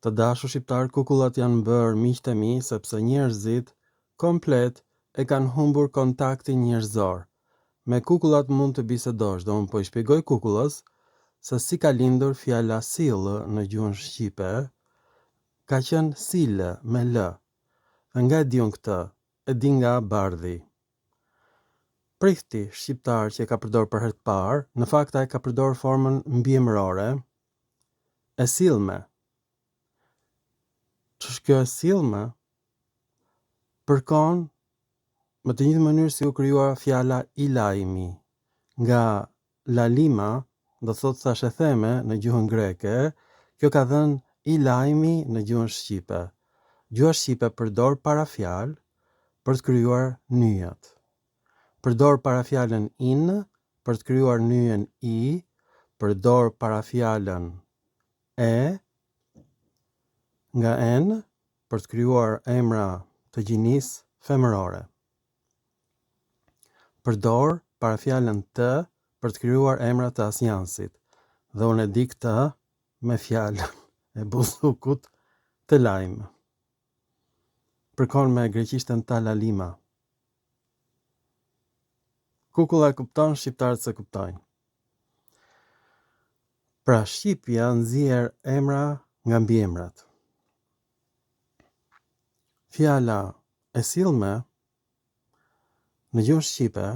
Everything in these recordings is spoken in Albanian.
Të dashur shqiptar, kukullat janë bërë miq të mi sepse njerëzit komplet e kanë humbur kontaktin njerëzor. Me kukullat mund të bisedosh, dhe unë po i shpjegoj kukullës se si ka lindur fjala sillë në gjuhën shqipe, ka qenë sile me l. Dhe nga e diun këtë, e di nga bardhi. Prithti shqiptar që e ka përdor për herë të parë, në fakt ai ka përdor formën mbiemërore e sillme. Ç'është kjo e sillme? Përkon më të njëjtën mënyrë si u krijuar fjala ilaimi. Nga lalima, do thotë thashë theme në gjuhën greke, kjo ka dhënë ilaimi në gjuhën shqipe. Gjuha shqipe përdor parafjalë për të krijuar nyjat. Përdor parafjalën in për të krijuar nyjen i, përdor parafjalën e nga en për të krijuar emra të gjinisë femërore. Përdor parafjalën të për të krijuar emra të asnjansit. Dhe unë e di këtë me fjalën e buzukut të lajm. Përkon me greqishten talalima. Kukulla e kupton, shqiptarët se kuptojnë. Pra shqipja nxjerr emra nga mbiemrat. Fjala e sillme në gjuhën shqipe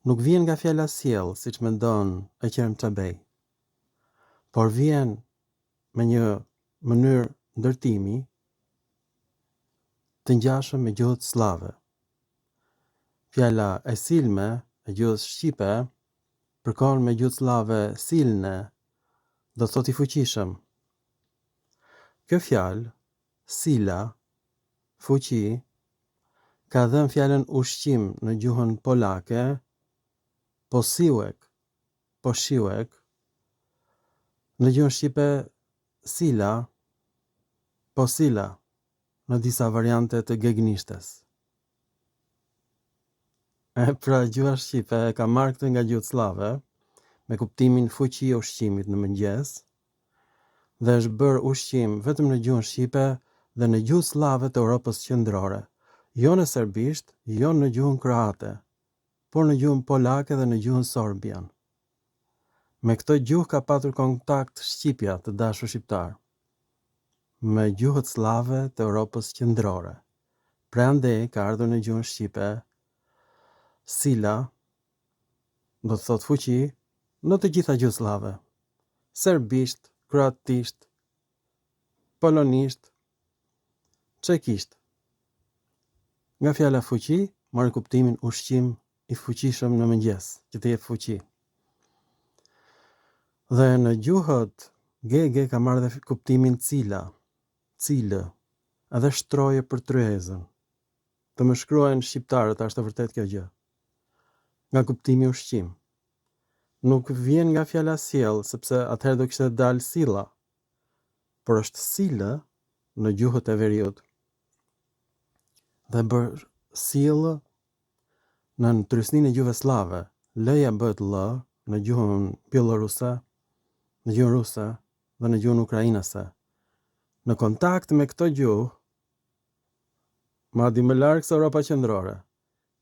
nuk vjen nga fjala sjell, siç mendon e Qerm Çabej, por vjen me një mënyrë ndërtimi të ngjashëm me gjuhët slave. Fjala e silme e gjuhës shqipe përkon me gjuhët slave silne, do thotë i fuqishëm. Kjo fjalë, sila, fuqi, ka dhënë fjalën ushqim në gjuhën polake, posiłek, në gjuhën shqipe sila, posila, në disa variante të gegnishtes. Pra gjuha shqipe e ka marrë këtë nga gjuhët slave, me kuptimin fuqi e ushqimit në mëngjes, dhe është bërë ushqim vetëm në gjuhën shqipe dhe në gjuhë slave të Europës qendrore, jo në serbisht, jo në gjuhën kroate, por në gjuhën polake dhe në gjuhën sorbian. Me këtë gjuhë ka patur kontakt shqipja, të dashur shqiptar, me gjuhët slave të Europës qendrore. Prandaj ka ardhur në gjuhën shqipe sila, do të thotë fuqi, në të gjitha gjuhët slave. Serbisht, kroatisht, polonisht, çekisht. Nga fjala fuqi, marrë kuptimin ushqim i fuqishëm në mëngjes, që të jep fuqi. Dhe në gjuhët gege ka marrë dhe kuptimin cila, cilë, edhe shtroje për tryezën. Të më shkruajnë shqiptarët, është të vërtet kjo gjë. Nga kuptimi ushqim. Nuk vjen nga fjala sjell, sepse atëherë do kishte dalë silla, por është silë në gjuhët e veriut. Dhe bërë sillë në trysninë e gjuhëve slave, l-ja bëhet l në gjuhën bieloruse, në gjuhën ruse dhe në gjuhën ukrainase. Në kontakt me këto gjuhë, madje më larg se Europa qendrore,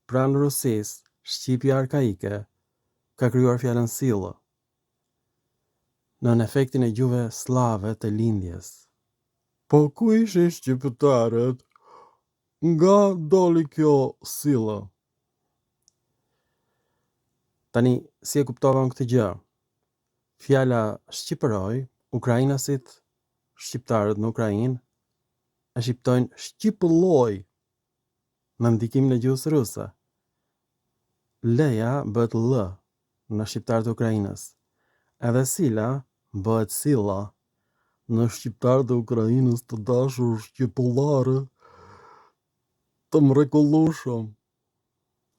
pranë Rusisë, shqipja arkaike ka krijuar fjalën sillë në efektin e gjuhëve slave të lindjes. Po ku ishin shqiptarët? Nga doli kjo sillë? Tani, si e kuptova këtë gjë? Fjala shqipëroj, ukrainasit, shqiptarët në Ukrainë, e shqiptojnë shqipëlloj në ndikimin e gjuhës ruse. Leja bëhet l në shqiptarët e Ukrainës. Edhe sila bëhet silla në shqiptarët e Ukrainës, të dashur shqipullarë, të mrekullueshëm.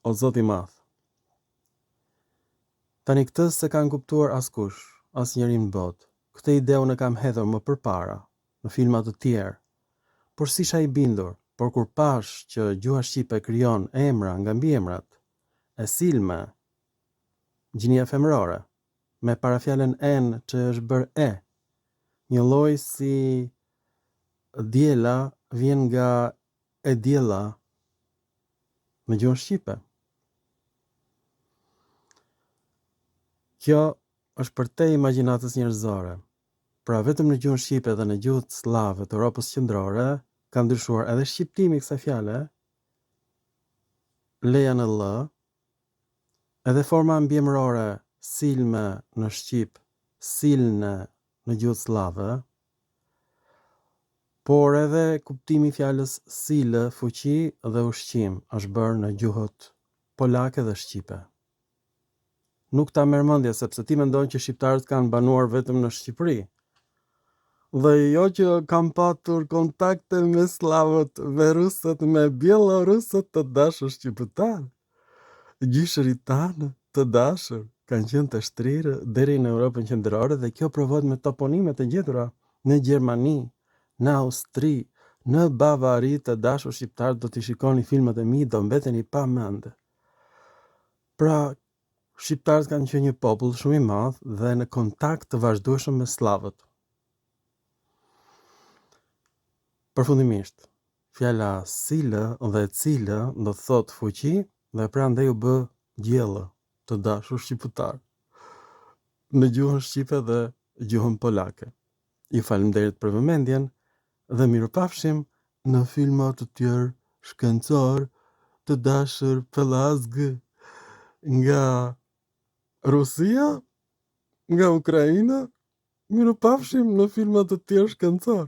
O Zoti i Madh. Tani këtë se kanë kuptuar askush, asnjëri në botë. Këtë ide unë e kam hedhur më përpara në filma të tjerë. Por si isha i bindur, por kur pash që gjuha shqipe krijon emra nga mbiemrat, e silme, gjinia femërore, me parafjalën en që është bërë e, një lloj si diela vjen nga e diella në gjuhën shqipe. Kjo është për te imagjinatës njerëzore. Pra vetëm në gjuhën shqipe dhe në gjuhët slave të Europës qendrore ka ndryshuar edhe shqiptimi i kësaj fjale, leja në l, edhe forma mbiemërore silme në shqip, silne në gjuhët slave, por edhe kuptimi i fjalës sile, fuqi dhe ushqim është bërë në gjuhët polake dhe shqipe. Nuk ta merr mendje sepse ti mendon që shqiptarët kanë banuar vetëm në Shqipëri. Dhe jo që kam patur kontakte me slavët, me rusët, me bielorusët të dashur shqiptar. Gjyshërit tanë të dashur kanë qenë të shtrirë deri në Europën qendrore dhe kjo provohet me toponime të gjetura në Gjermani, në Austri, në Bavari. Të dashur shqiptar, do t'i shikoni filmat e mi, do mbeteni pa mend. Pra, shqiptarët kanë qenë një popull shumë i madh dhe në kontakt të vazhdueshëm me slavët. Përfundimisht, fjala sile dhe cile do të thotë fuqi dhe prandaj u bë gjellë të dashur shqiptar në gjuhën shqipe dhe gjuhën polake. Ju falenderoj për vëmendjen dhe mirupafshim në filma të tjerë shkencor të dashur Pelazg nga Rusia, nga Ukraina. Mirupafshim në filma të tjerë shkencor.